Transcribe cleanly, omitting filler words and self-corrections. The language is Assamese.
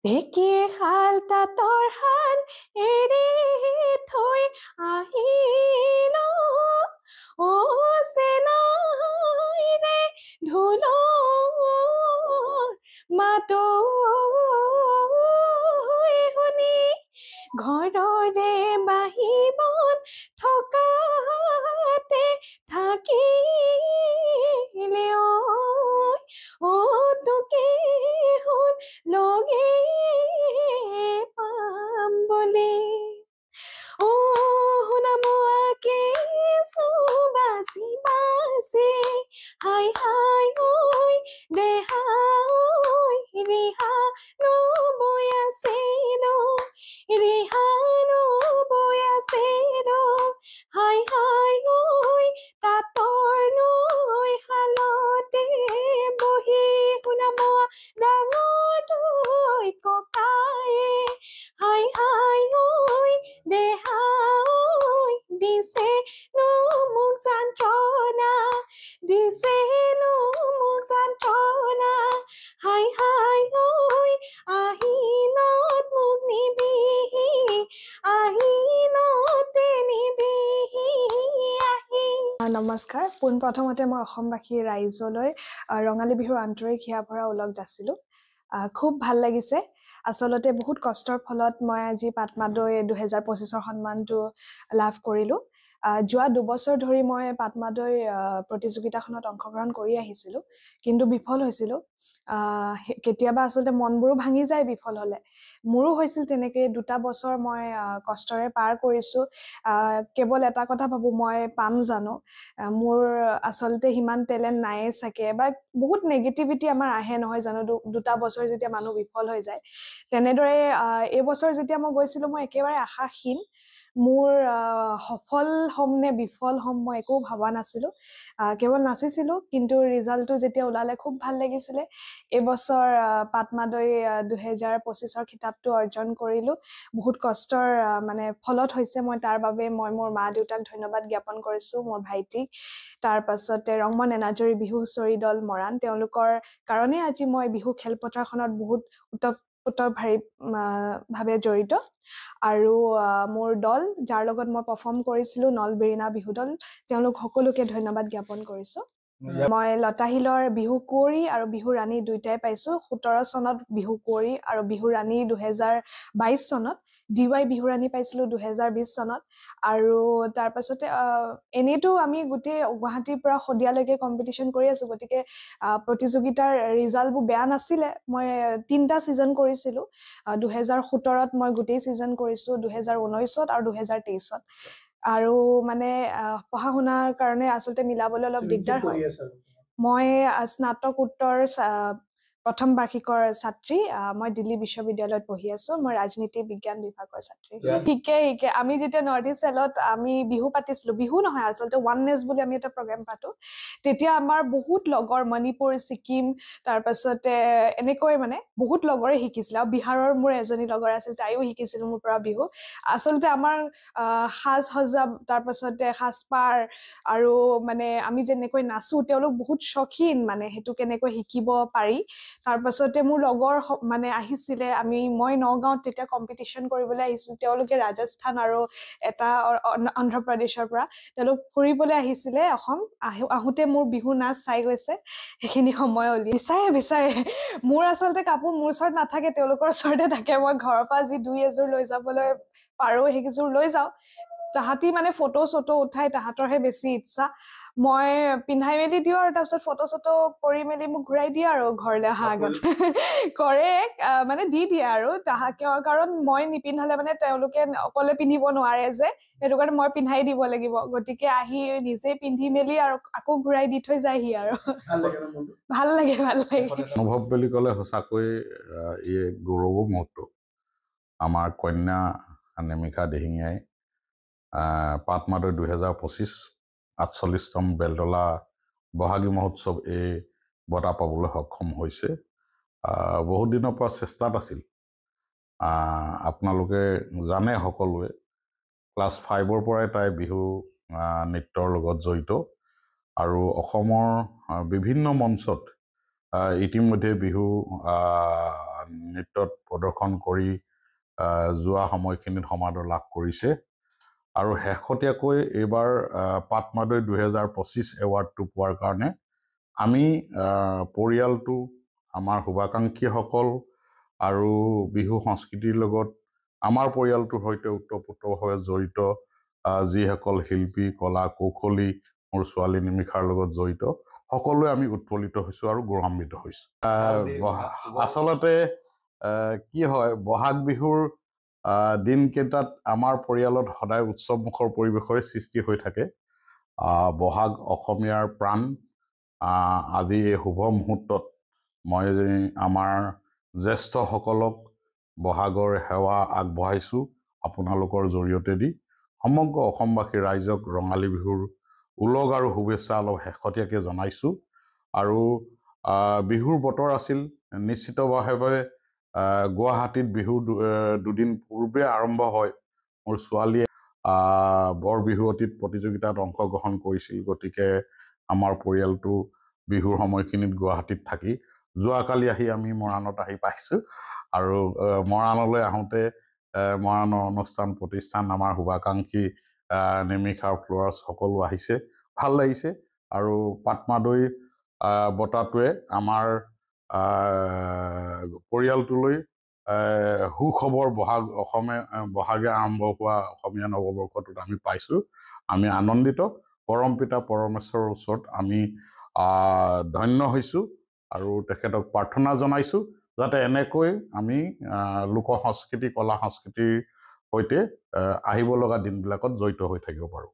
ঢেঁকীৰ শাল তাঁতৰ শাল এৰি থৈ আহিলো অ চেনাইৰে ঢোলৰ মাতৈ শুনি ঘৰৰে বাহিবত থকাতে থাকিলে ঐ তোকে শুন লগে পাম বুলি শুনামোৱাকে বাচি বাচি হাই হাই ঐ দেহা ঐ ৰিহা নবৈ আছে ৰিহা নবৈ আছে হাই হাই ঐ তাঁতৰ নৈ শালতে বহি শুনামোৱা ডাঙৰকৈ ককায়ে হাই হাই ঐ দেহা ঐ দিছে মোক যন্ত্ৰণা দিছে মোক যন্ত্ৰণা হাই হাই ঐ আহিনত মোক নিবিহি আহিনতে নিবিহি আহি নমস্কাৰ পোনপ্ৰথমতে মই অসমবাসী ৰাইজলৈ ৰঙালী বিহুৰ আন্তৰিক হিয়া ভৰা ওলগ যাচিলো খুব ভাল লাগিছে আচলতে বহুত কষ্টৰ ফলত মই আজি পাটমাদৈ 2025ৰ সন্মানটো লাভ কৰিলো যোৱা 2 বছৰ ধৰি মই পাটমাদৈ প্ৰতিযোগিতাখনত অংশগ্ৰহণ কৰি আহিছিলো কিন্তু বিফল হৈছিলো কেতিয়াবা আচলতে মনবোৰো ভাঙি যায় বিফল হলে মোৰো হৈছিল তেনেকৈ 2টা বছৰ মই কষ্টৰে পাৰ কৰিছো কেৱল এটা কথা ভাবো মই পাম জানো মোৰ আচলতে হিমান টেলেন্ট নাই চাগে বা বহুত নেগেটিভিটি আমাৰ আহে নহয় জানো 2টা বছৰ যেতিয়া মানুহ বিফল হৈ যায় তেনেদৰে এই বছৰ যেতিয়া মই গৈছিলো মই একেবাৰে আশাহীন মোৰ সফল হম নে বিফল হম মই একো ভাবা নাছিলো কেৱল নাচিছিলো কিন্তু ৰিজাল্টটো যেতিয়া ওলালে খুব ভাল লাগিছিলে এই বছৰ পাটমাদৈ 2025ৰ খিতাপটো অৰ্জন কৰিলো বহুত কষ্টৰ মানে ফলত হৈছে মই তাৰ বাবে মই মোৰ মা দেউতাক ধন্যবাদ জ্ঞাপন কৰিছো মোৰ ভাইটিক তাৰ পাছতে ৰংমন এনাজৰী বিহু হুঁচৰি দল মৰাণ তেওঁলোকৰ কাৰণে আজি মই বিহু খেলপথাৰখনত বহুত ভাৱে জড়িত আৰু মোৰ দল যাৰ লগত মই পাৰফৰ্ম কৰিছিলো নলবেৰিনা বিহু দল তেওঁলোক সকলোকে ধন্যবাদ জ্ঞাপন কৰিছো মই লতাশিলৰ বিহু কুঁৱৰী আৰু বিহু ৰাণী দুইটাই পাইছো 17 চনত বিহু কুঁৱৰী আৰু বিহু ৰাণী 2022 চনত ডিৱাই বিহু ৰাণী পাইছিলো 2020 চনত আৰু তাৰ পাছতে এনেটো আমি গোটেই গুৱাহাটীৰ পৰা সদিয়ালৈকে কম্পিটিশন কৰি আছো গতিকে প্ৰতিযোগিতাৰ ৰিজাল্টবোৰ বেয়া নাছিলে মই 3টা সিজন কৰিছিলো 2017ত মই গোটেই সিজন কৰিছো 2019ত আৰু 2023ত আৰু মানে পঢ়া শুনাৰ কাৰণে আচলতে মিলাবলৈ অলপ দিগদাৰ হয় মই স্নাতকোত্তৰ প্ৰথম বাৰ্ষিকৰ ছাত্ৰী মই দিল্লী বিশ্ববিদ্যালয়ত পঢ়ি আছো মই ৰাজনীতি বিজ্ঞান বিভাগৰ ছাত্ৰী ঠিকে আমি যেতিয়া নৰ্থ ইষ্ট চেলত আমি বিহু পাতিছিলো বিহু নহয় আচলতে ওৱাননেছ বুলি আমি এটা প্ৰগ্ৰাম পাতো তেতিয়া আমাৰ বহুত লগৰ মণিপুৰ ছিকিম তাৰ পাছতে এনেকৈ মানে বহুত লগৰে শিকিছিল আৰু বিহাৰৰ মোৰ এজনী লগৰ আছিল তাইও শিকিছিল মোৰ পৰা বিহু আচলতে আমাৰ সাজ সজ্জা তাৰ পাছতে সাজপাৰ আৰু মানে আমি যেনেকৈ নাচো তেওঁলোক বহুত শখিন মানে হেতু কেনেকৈ শিকিব পাৰি তাৰ পাছতে মোৰ লগৰ মানে আহিছিলে মই নগাঁৱত তেতিয়া কম্পিটিশন কৰিবলৈ আহিছিলো তেওঁলোকে ৰাজস্থান আৰু এটা অন্ধ্ৰ প্ৰদেশৰ পৰা তেওঁলোক ফুৰিবলৈ আহিছিলে অসম আহোতে মোৰ বিহু নাচ চাই গৈছে সেইখিনি সময় বিচাৰে মোৰ আচলতে কাপোৰ মোৰ ওচৰত নাথাকে তেওঁলোকৰ ওচৰতে থাকে মই ঘৰৰ পৰা যি দুই এযোৰ লৈ যাবলৈ পাৰো সেইযোৰ লৈ যাওঁ তাহাঁতি মানে ফটো উঠাই তাহাঁতৰহে বেছি ইচ্ছা মই পিন্ধাই মেলি দিওঁ আৰু তাৰপিছত ফটো কৰি মেলি মোক ঘূৰাই দিয়ে আৰু ঘৰলৈ অহা আগত কৰে মানে দি দিয়ে আৰু কাৰণ মই নিপিন্ধালে মানে তেওঁলোকে অকলে পিন্ধিব নোৱাৰে যে সেইটো কাৰণে মই পিন্ধাই দিব লাগিব গতিকে আহি নিজে পিন্ধি মেলি আৰু আকৌ ঘূৰাই দি থৈ যায়হি আৰু ভাল লাগে অনুভৱ বুলি ক'লে সঁচাকৈ এই গৌৰৱ মুহূৰ্ত আমাৰ কন্যা নেমিকা দিহিঙীয়াই পাটমাদৈ 2025 48তম বেলতলা বহাগী মহোৎসৱ এই বঁটা পাবলৈ সক্ষম হৈছে বহুত দিনৰ পৰা চেষ্টাত আছিল আপোনালোকে জানে সকলোৱে ক্লাছ 5ৰ পৰাই তাই বিহু নৃত্যৰ লগত জড়িত আৰু অসমৰ বিভিন্ন মঞ্চত ইতিমধ্যে বিহু নৃত্যত প্ৰদৰ্শন কৰি যোৱা সময়খিনিত সমাদৰ লাভ কৰিছে আৰু শেহতীয়াকৈ এইবাৰ পাটমাদৈ 2025 এৱাৰ্ডটো পোৱাৰ কাৰণে আমি পৰিয়ালটো আমাৰ শুভাকাংক্ষীসকল আৰু বিহু সংস্কৃতিৰ লগত আমাৰ পৰিয়ালটোৰ সৈতে ওতঃপ্ৰোতভাৱে জড়িত যিসকল শিল্পী কলা কৌশলী মোৰ ছোৱালী নিমিষাৰ লগত জড়িত সকলোৱে আমি উৎফুল্লিত হৈছোঁ আৰু গৌৰৱান্বিত হৈছোঁ আচলতে কি হয় বহাগ বিহুৰ দিনকেইটাত আমাৰ পৰিয়ালত সদায় উৎসৱমুখৰ পৰিৱেশৰে সৃষ্টি হৈ থাকে বহাগ অসমীয়াৰ প্ৰাণ আজি এই শুভ মুহূৰ্তত মই আমাৰ জ্যেষ্ঠসকলক বহাগৰ সেৱা আগবঢ়াইছোঁ আপোনালোকৰ জৰিয়তে দি সমগ্ৰ অসমবাসী ৰাইজক ৰঙালী বিহুৰ উলগ আৰু শুভেচ্ছা অলপ শেহতীয়াকৈ জনাইছোঁ আৰু বিহুৰ বতৰ আছিল নিশ্চিতভাৱে গুৱাহাটীত বিহু দুদিন পূৰ্বে আৰম্ভ হয় মোৰ ছোৱালীয়ে বৰ বিহুৱতীত প্ৰতিযোগিতাত অংশগ্ৰহণ কৰিছিল গতিকে আমাৰ পৰিয়ালটো বিহুৰ সময়খিনিত গুৱাহাটীত থাকি যোৱাকালি আহি আমি মৰাণত আহি পাইছোঁ আৰু মৰাণলৈ আহোঁতে মৰাণৰ অনুষ্ঠান প্ৰতিষ্ঠান আমাৰ শুভাকাংক্ষী নিমিষাৰ ফ্ল'ৰাৰ্ছ সকলো আহিছে ভাল লাগিছে আৰু পাটমাদৈ বঁটাটোৱে আমাৰ পৰিয়ালটোলৈ সুখবৰ বহাগে আৰম্ভ হোৱা অসমীয়া নৱবৰ্ষটোত আমি পাইছোঁ আমি আনন্দিত পৰম পিতা পৰমেশ্বৰৰ ওচৰত আমি ধন্য হৈছোঁ আৰু তেখেতক প্ৰাৰ্থনা জনাইছোঁ যাতে এনেকৈ আমি লোক সংস্কৃতি কলা সংস্কৃতিৰ সৈতে আহিব লগা দিনবিলাকত জড়িত হৈ থাকিব পাৰোঁ